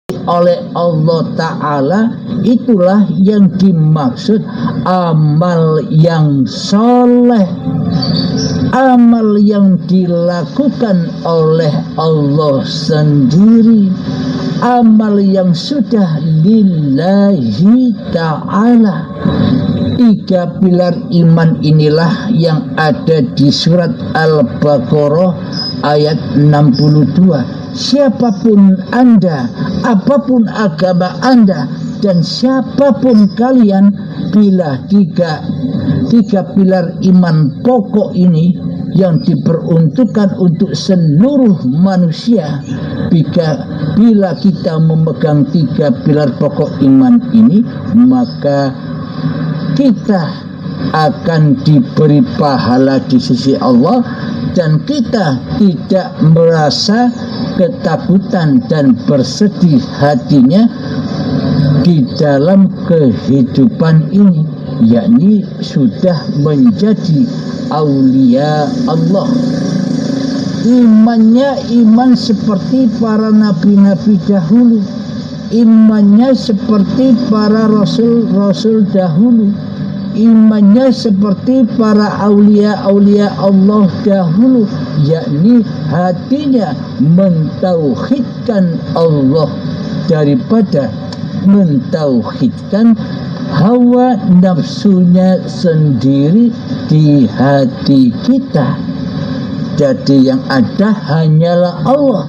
oleh Allah Ta'ala, itulah yang dimaksud amal yang soleh, amal yang dilakukan oleh Allah sendiri, amal yang sudah lillahi ta'ala. 3 pilar iman inilah yang ada di surat Al-Baqarah ayat 62. Siapapun Anda, apapun agama Anda, dan siapapun kalian, bila tiga pilar iman pokok ini yang diperuntukkan untuk seluruh manusia, bila kita memegang 3 pilar pokok iman ini, maka kita akan diberi pahala di sisi Allah, dan kita tidak merasa ketakutan dan bersedih hatinya di dalam kehidupan ini, yakni sudah menjadi aulia Allah. Imannya iman seperti para nabi-nabi dahulu, imannya seperti para rasul-rasul dahulu, imannya seperti para aulia-aulia Allah dahulu, yakni hatinya mentauhidkan Allah daripada mentauhidkan hawa nafsunya sendiri di hati kita. Jadi yang ada hanyalah Allah,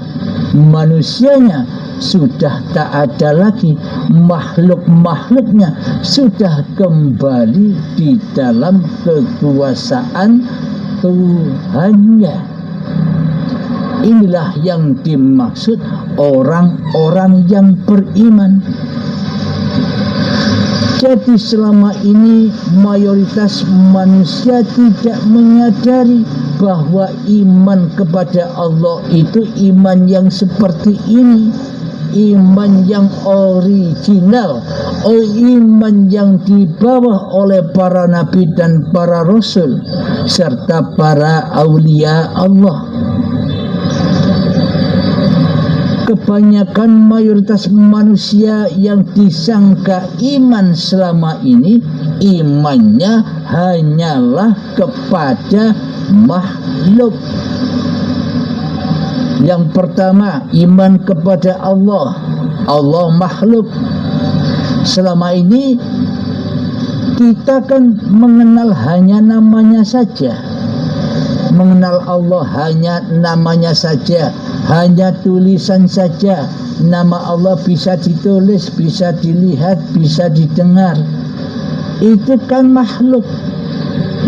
manusianya sudah tak ada lagi, makhluk-makhluknya sudah kembali di dalam kekuasaan Tuhannya. Inilah yang dimaksud orang-orang yang beriman. Jadi selama ini mayoritas manusia tidak menyadari bahwa iman kepada Allah itu iman yang seperti ini, iman yang original, iman yang dibawa oleh para nabi dan para rasul serta para aulia Allah. Kebanyakan mayoritas manusia yang disangka iman selama ini, imannya hanyalah kepada makhluk. Yang pertama, iman kepada Allah. Allah makhluk. Selama ini kita kan mengenal hanya namanya saja, mengenal Allah hanya namanya saja, hanya tulisan saja. Nama Allah bisa ditulis, bisa dilihat, bisa didengar. Itu kan makhluk.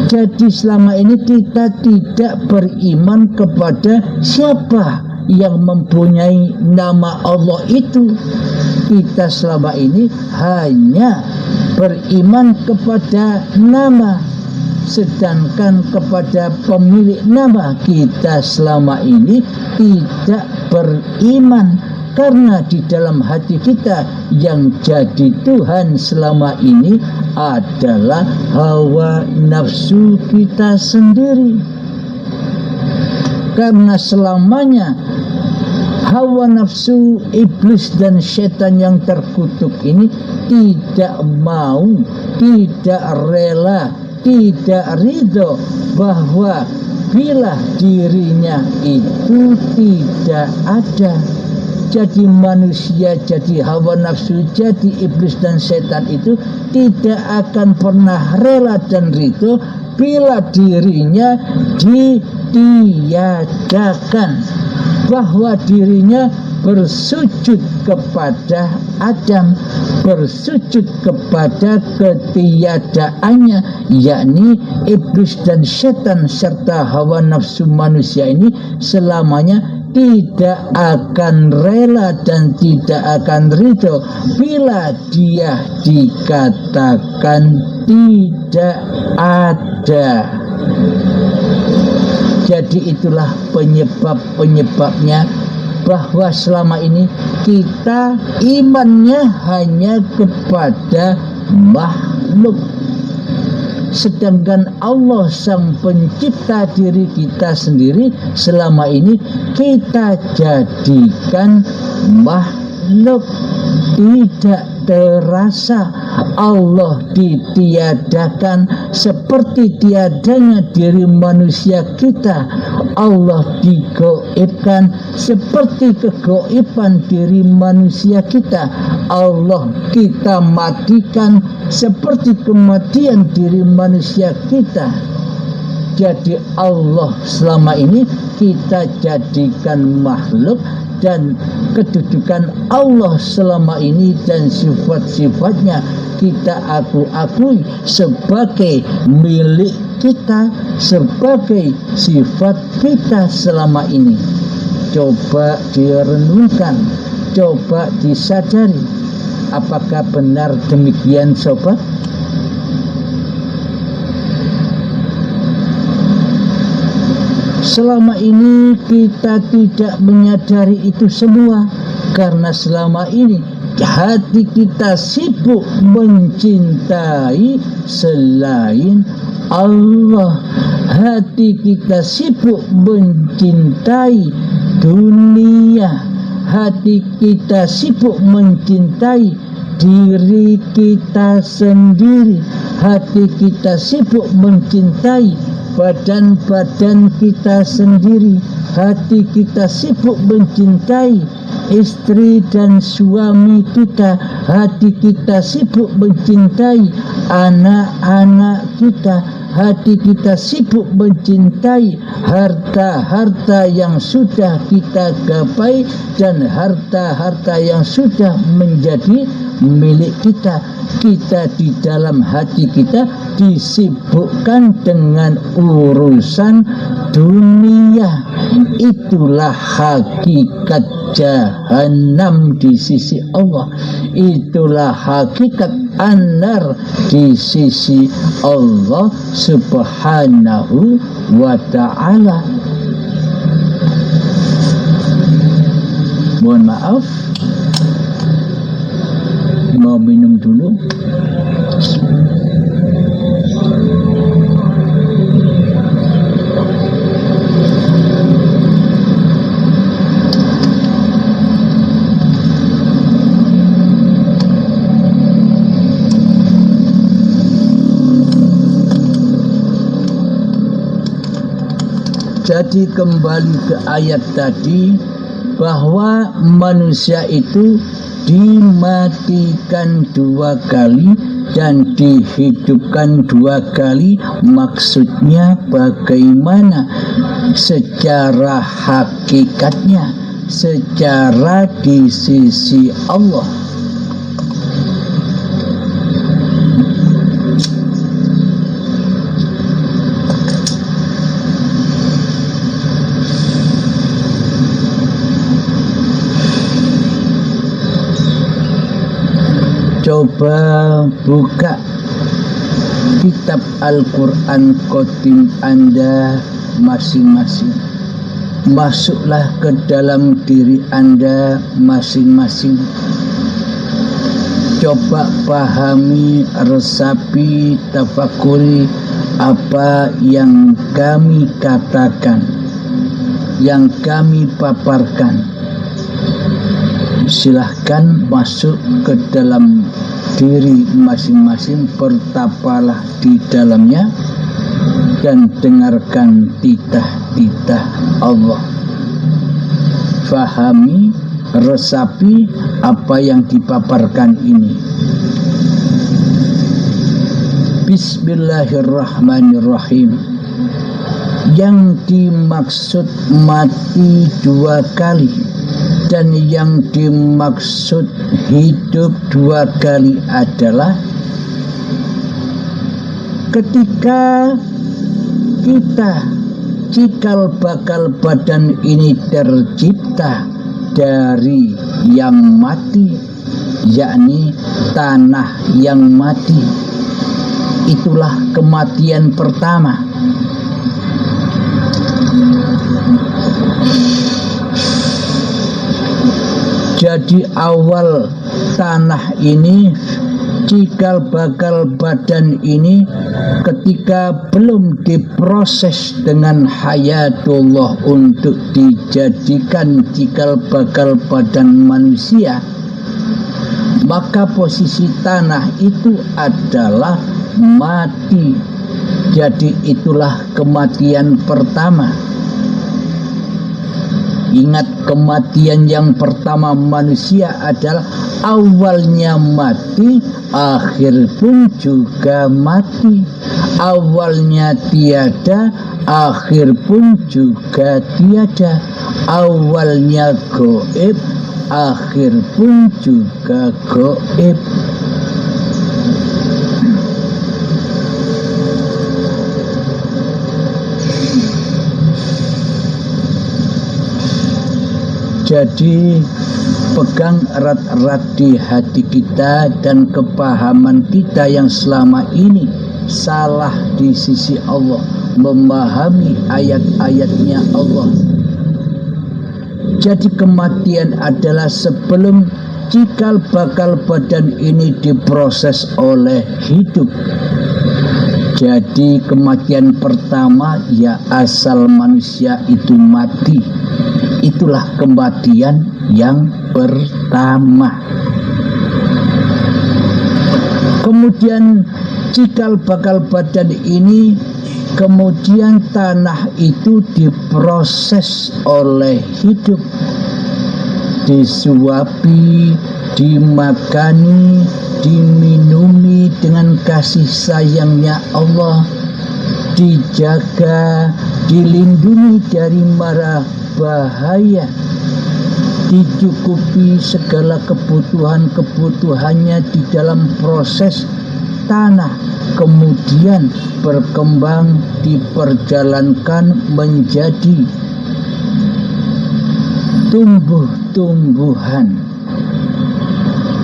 Jadi selama ini kita tidak beriman kepada siapa yang mempunyai nama Allah itu. Kita selama ini hanya beriman kepada nama, sedangkan kepada pemilik nama kita selama ini tidak beriman, karena di dalam hati kita yang jadi Tuhan selama ini adalah hawa nafsu kita sendiri. Karena selamanya hawa nafsu iblis dan setan yang terkutuk ini tidak mau, tidak rela, tidak ridho bahwa bila dirinya itu tidak ada. Jadi manusia, jadi hawa nafsu, jadi iblis dan setan itu tidak akan pernah rela dan ridho bila dirinya ditiadakan, bahwa dirinya bersujud kepada Adam, bersujud kepada ketiadaannya, yakni iblis dan setan serta hawa nafsu manusia ini selamanya tidak akan rela dan tidak akan ridho bila dia dikatakan tidak ada. Jadi itulah penyebabnya bahwa selama ini kita imannya hanya kepada makhluk, sedangkan Allah sang pencipta diri kita sendiri selama ini kita jadikan makhluk. makhluk tidak terasa Allah ditiadakan seperti tiadanya diri manusia kita. Allah digoibkan seperti kegoiban diri manusia kita. Allah kita matikan seperti kematian diri manusia kita. Jadi Allah selama ini kita jadikan makhluk, dan kedudukan Allah selama ini dan sifat-sifatnya kita akui sebagai milik kita, sebagai sifat kita selama ini. Coba direnungkan, coba disadari, apakah benar demikian sobat? Selama ini kita tidak menyadari itu semua, karena selama ini hati kita sibuk mencintai selain Allah. Hati kita sibuk mencintai dunia. Hati kita sibuk mencintai diri kita sendiri. Hati kita sibuk mencintai badan-badan kita sendiri. Hati kita sibuk mencintai istri dan suami kita. Hati kita sibuk mencintai anak-anak kita. Hati kita sibuk mencintai harta-harta yang sudah kita gapai dan harta-harta yang sudah menjadi milik kita. Kita di dalam hati kita disibukkan dengan urusan dunia. Itulah hakikat jahanam di sisi Allah. Itulah hakikat anar di sisi Allah Subhanahu wa ta'ala. Mohon maaf, mau minum dulu. Jadi kembali ke ayat tadi, bahwa manusia itu dimatikan 2 kali dan dihidupkan 2 kali. Maksudnya bagaimana? Secara hakikatnya, secara di sisi Allah. Coba buka kitab Al-Quran Qadim Anda masing-masing. Masuklah ke dalam diri Anda masing-masing. Coba pahami, resapi, tafakuri apa yang kami katakan, yang kami paparkan. Silahkan masuk ke dalam diri masing-masing, bertapalah di dalamnya dan dengarkan titah-titah Allah. Fahami, resapi apa yang dipaparkan ini. Bismillahirrahmanirrahim. Yang dimaksud mati 2 kali dan yang dimaksud hidup 2 kali adalah ketika kita cikal bakal badan ini tercipta dari yang mati, yakni tanah yang mati. Itulah kematian pertama. Jadi awal tanah ini, cikal bakal badan ini, ketika belum diproses dengan hayatullah untuk dijadikan cikal bakal badan manusia, maka posisi tanah itu adalah mati. Jadi itulah kematian pertama. Ingat, kematian yang pertama manusia adalah awalnya mati, akhir pun juga mati. Awalnya tiada, akhir pun juga tiada. Awalnya gaib, akhir pun juga gaib. Jadi pegang erat-erat di hati kita dan kepahaman kita yang selama ini salah di sisi Allah, memahami ayat-ayatnya Allah. Jadi kematian adalah sebelum cikal bakal badan ini diproses oleh hidup. Jadi kematian pertama ya asal manusia itu mati. Itulah kematian yang pertama. Kemudian cikal bakal badan ini, kemudian tanah itu diproses oleh hidup, disuapi, dimakani, diminumi dengan kasih sayangnya Allah, dijaga, dilindungi dari mara bahaya, dicukupi segala kebutuhannya di dalam proses tanah, kemudian berkembang, diperjalankan menjadi tumbuh-tumbuhan.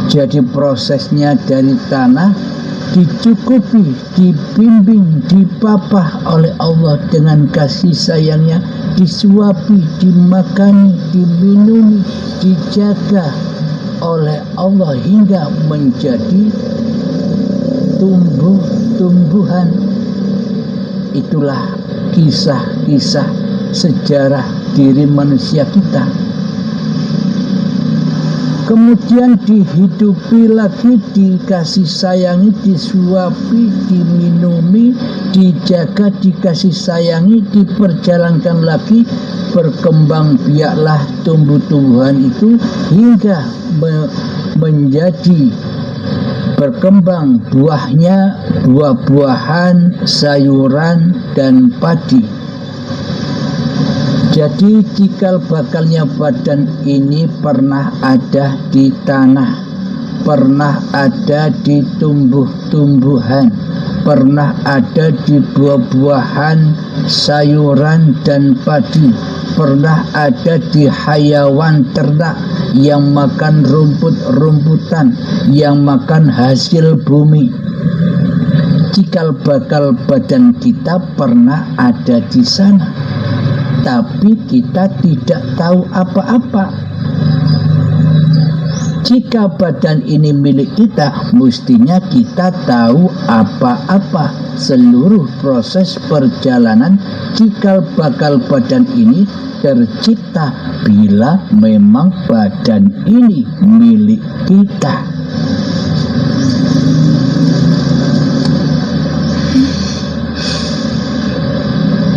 Jadi prosesnya dari tanah dicukupi, dibimbing, dipapah oleh Allah dengan kasih sayangnya, disuapi, dimakani, diminumi, dijaga oleh Allah hingga menjadi tumbuh-tumbuhan. Itulah kisah-kisah sejarah diri manusia kita. Kemudian dihidupi lagi, dikasih sayangi, disuapi, diminumi, dijaga, dikasih sayangi, diperjalankan lagi, berkembang biaklah tumbuh-tumbuhan itu hingga menjadi berkembang buahnya, buah-buahan, sayuran, dan padi. Jadi cikal bakalnya badan ini pernah ada di tanah, pernah ada di tumbuh-tumbuhan, pernah ada di buah-buahan, sayuran, dan padi, pernah ada di hayawan ternak yang makan rumput-rumputan, yang makan hasil bumi. Cikal bakal badan kita pernah ada di sana, tapi kita tidak tahu apa-apa. Jika badan ini milik kita, mestinya kita tahu apa-apa. Seluruh proses perjalanan cikal bakal badan ini tercipta bila memang badan ini milik kita.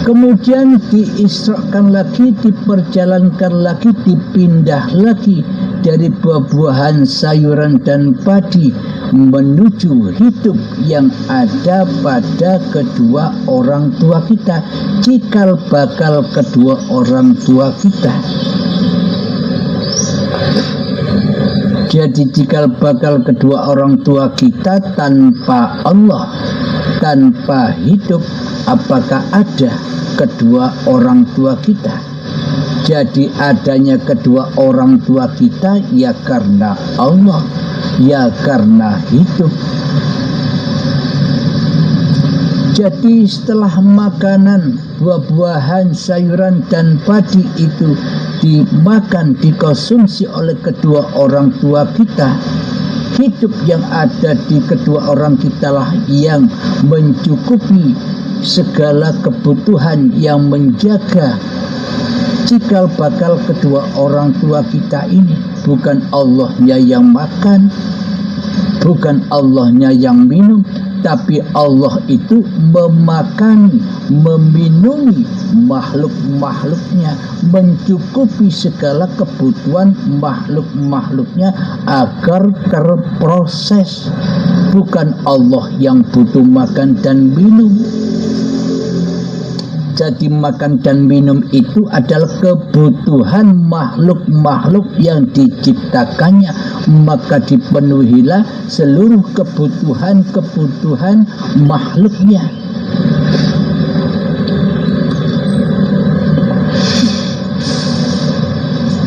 Kemudian diisrakan lagi, diperjalankan lagi, dipindah lagi dari buah-buahan, sayuran, dan padi menuju hidup yang ada pada kedua orang tua kita, cikal bakal kedua orang tua kita. Jadi cikal bakal kedua orang tua kita tanpa Allah, tanpa hidup, apakah ada kedua orang tua kita? Jadi adanya kedua orang tua kita ya karena Allah, ya karena hidup. Jadi setelah makanan, buah-buahan, sayuran, dan padi itu dimakan, dikonsumsi oleh kedua orang tua kita, hidup yang ada di kedua orang kita lah yang mencukupi segala kebutuhan, yang menjaga cikal bakal kedua orang tua kita ini. Bukan Allahnya yang makan, bukan Allahnya yang minum, tapi Allah itu memakani, meminumi makhluk-makhluknya, mencukupi segala kebutuhan makhluk-makhluknya agar terproses. Bukan Allah yang butuh makan dan minum. Jadi makan dan minum itu adalah kebutuhan makhluk-makhluk yang diciptakannya, maka dipenuhilah seluruh kebutuhan-kebutuhan makhluknya.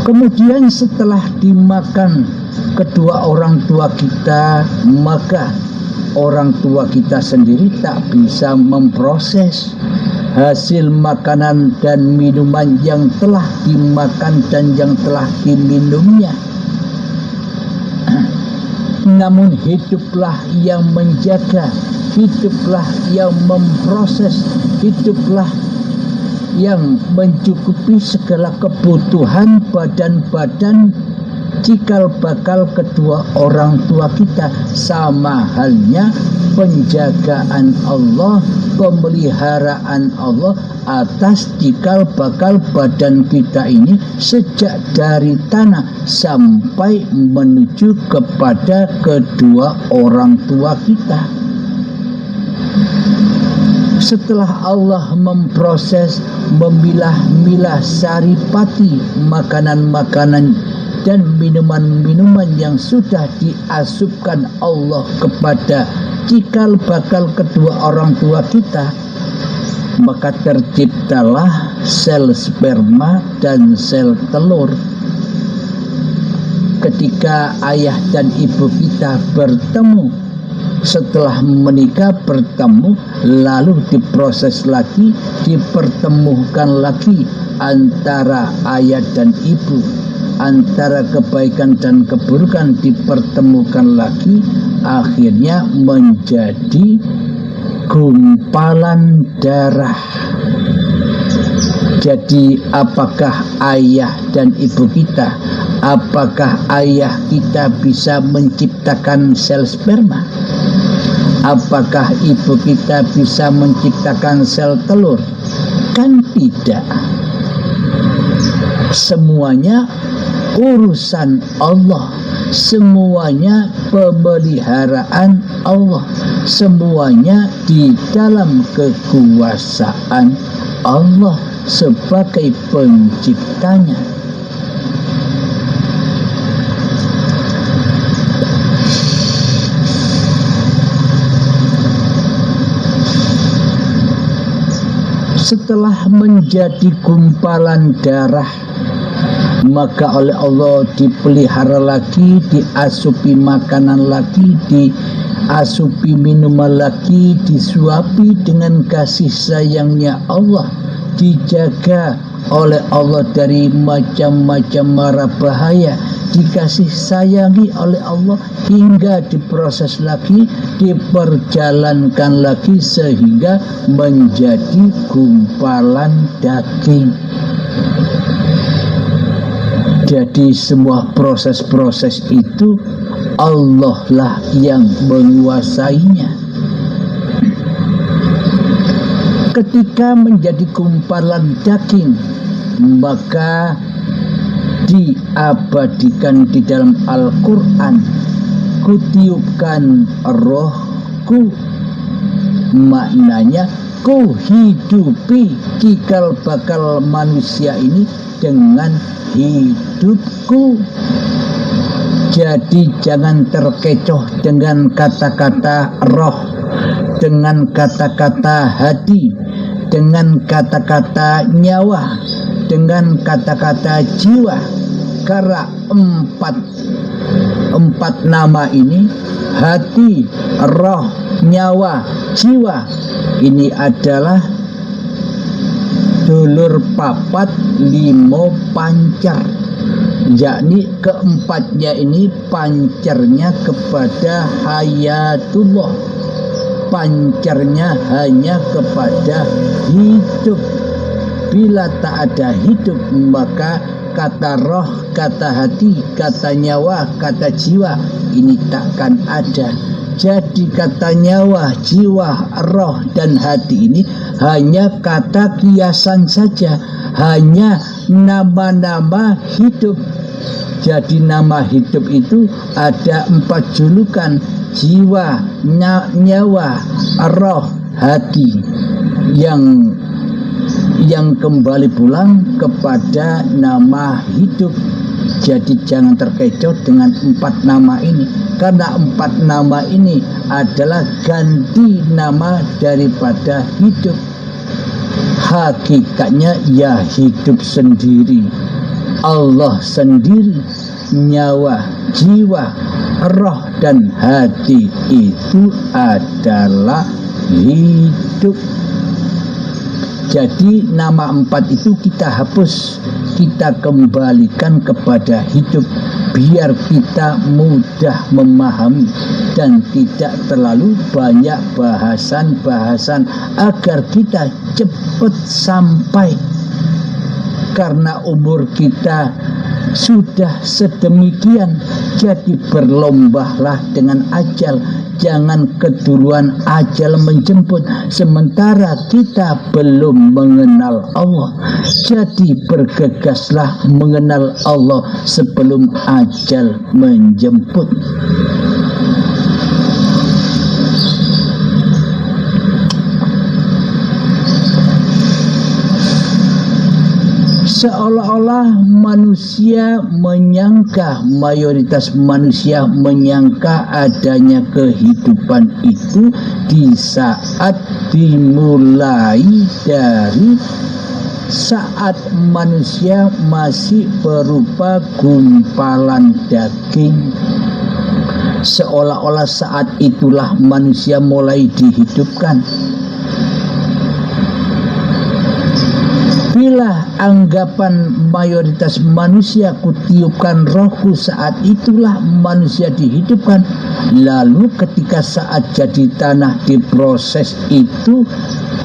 Kemudian setelah dimakan kedua orang tua kita, maka orang tua kita sendiri tak bisa memproses hasil makanan dan minuman yang telah dimakan dan yang telah diminumnya. Namun hiduplah yang menjaga, hiduplah yang memproses, hiduplah yang mencukupi segala kebutuhan badan-badan cikal bakal kedua orang tua kita. Sama halnya penjagaan Allah, pemeliharaan Allah atas cikal bakal badan kita ini sejak dari tanah sampai menuju kepada kedua orang tua kita. Setelah Allah memproses, memilah-milah saripati makanan-makanan dan minuman-minuman yang sudah diasupkan Allah kepada cikal bakal kedua orang tua kita, maka terciptalah sel sperma dan sel telur. Ketika ayah dan ibu kita bertemu, setelah menikah bertemu, lalu diproses lagi, dipertemukan lagi antara ayah dan ibu, antara kebaikan dan keburukan dipertemukan lagi, akhirnya menjadi gumpalan darah. Jadi apakah ayah dan ibu kita, apakah ayah kita bisa menciptakan sel sperma? Apakah ibu kita bisa menciptakan sel telur? Kan tidak. Semuanya urusan Allah, semuanya pemeliharaan Allah, semuanya di dalam kekuasaan Allah sebagai penciptanya. Setelah menjadi gumpalan darah, maka oleh Allah dipelihara lagi, diasupi makanan lagi, diasupi minuman lagi, disuapi dengan kasih sayangnya Allah, dijaga oleh Allah dari macam-macam mara bahaya, dikasih sayangi oleh Allah hingga diproses lagi, diperjalankan lagi sehingga menjadi gumpalan daging. Jadi semua proses-proses itu Allah lah yang menguasainya. Ketika menjadi gumpalan daging, maka diabadikan di dalam Al-Quran, kutiupkan rohku, maknanya ku hidupi cikal bakal manusia ini dengan hidupku. Jadi jangan terkecoh dengan kata-kata roh, dengan kata-kata hati, dengan kata-kata nyawa, dengan kata-kata jiwa. Karena empat nama ini, hati, roh, nyawa, jiwa, ini adalah dulur papat limo pancar, yakni keempatnya ini pancarnya kepada hayatullah, pancarnya hanya kepada hidup. Bila tak ada hidup, maka kata roh, kata hati, kata nyawa, kata jiwa ini takkan ada. Jadi kata nyawa, jiwa, roh, dan hati ini hanya kata kiasan saja, hanya nama-nama hidup. Jadi nama hidup itu ada 4 julukan: jiwa, nyawa, roh, hati, yang kembali pulang kepada nama hidup. Jadi jangan terkecoh dengan 4 nama ini, karena 4 nama ini adalah ganti nama daripada hidup. Hakikatnya ya hidup sendiri, Allah sendiri, nyawa, jiwa, roh, dan hati itu adalah hidup. Jadi nama 4 itu kita hapus, kita kembalikan kepada hidup, biar kita mudah memahami dan tidak terlalu banyak bahasan-bahasan, agar kita cepat sampai. Karena umur kita sudah sedemikian, jadi berlombalah dengan ajal. Jangan keduluan ajal menjemput sementara kita belum mengenal Allah. Jadi bergegaslah mengenal Allah sebelum ajal menjemput. Seolah-olah manusia menyangka, mayoritas manusia menyangka adanya kehidupan itu di saat dimulai dari saat manusia masih berupa gumpalan daging. Seolah-olah saat itulah manusia mulai dihidupkan. Bila anggapan mayoritas manusia, kutiupkan rohku, saat itulah manusia dihidupkan. Lalu ketika saat jadi tanah diproses itu,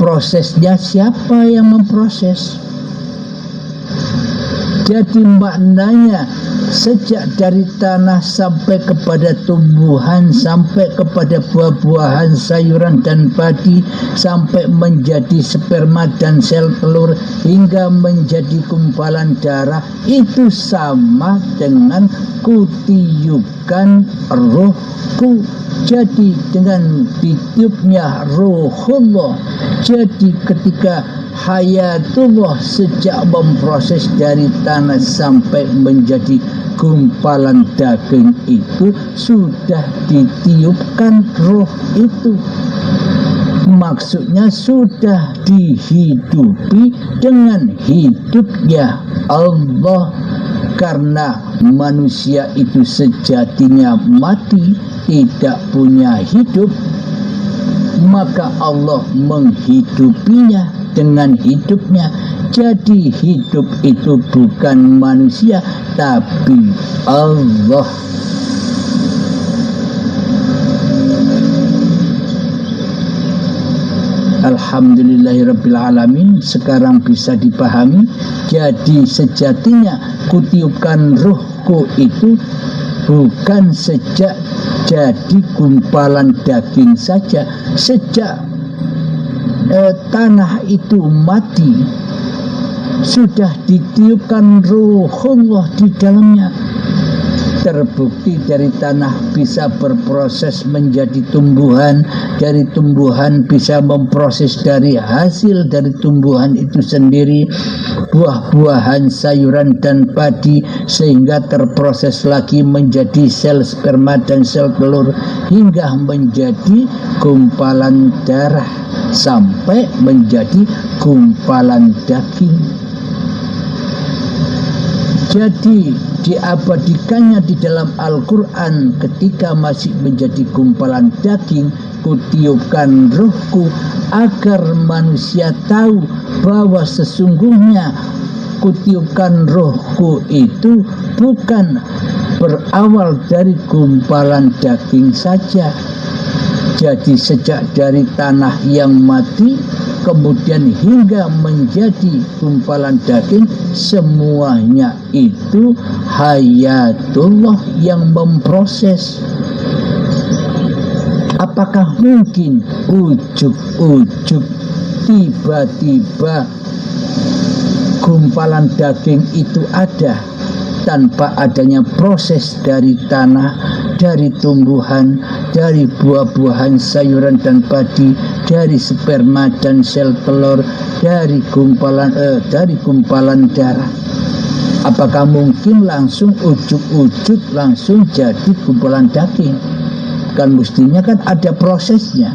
prosesnya siapa yang memproses? Jadi maknanya sejak dari tanah sampai kepada tumbuhan, sampai kepada buah-buahan, sayuran dan padi, sampai menjadi sperma dan sel telur, hingga menjadi gumpalan darah, itu sama dengan kutiupkan rohku. Jadi dengan ditiupnya rohullah, jadi ketika hayatullah sejak memproses dari tanah sampai menjadi gumpalan daging itu, sudah ditiupkan roh itu. Maksudnya sudah dihidupi dengan hidupnya Allah. Karena manusia itu sejatinya mati, tidak punya hidup, maka Allah menghidupinya dengan hidupnya. Jadi hidup itu bukan manusia, tapi Allah. Alhamdulillahirrabbilalamin. Sekarang bisa dipahami. Jadi sejatinya kutiupkan rohku itu bukan sejak jadi gumpalan daging saja. Sejak tanah itu mati, sudah ditiupkan ruhullah di dalamnya. Terbukti dari tanah bisa berproses menjadi tumbuhan, dari tumbuhan bisa memproses dari hasil dari tumbuhan itu sendiri, buah-buahan, sayuran dan padi, sehingga terproses lagi menjadi sel sperma dan sel telur, hingga menjadi gumpalan darah, sampai menjadi gumpalan daging. Jadi diabadikannya di dalam Al-Quran ketika masih menjadi gumpalan daging, kutiupkan rohku, agar manusia tahu bahwa sesungguhnya kutiupkan rohku itu bukan berawal dari gumpalan daging saja. Jadi sejak dari tanah yang mati, kemudian hingga menjadi gumpalan daging, semuanya itu hayatullah yang memproses. Apakah mungkin ujug-ujug tiba-tiba gumpalan daging itu ada tanpa adanya proses dari tanah, dari tumbuhan, dari buah-buahan, sayuran dan padi, dari sperma dan sel telur, dari gumpalan darah? Apakah mungkin langsung ujug-ujug langsung jadi gumpalan daging? Kan mestinya kan ada prosesnya.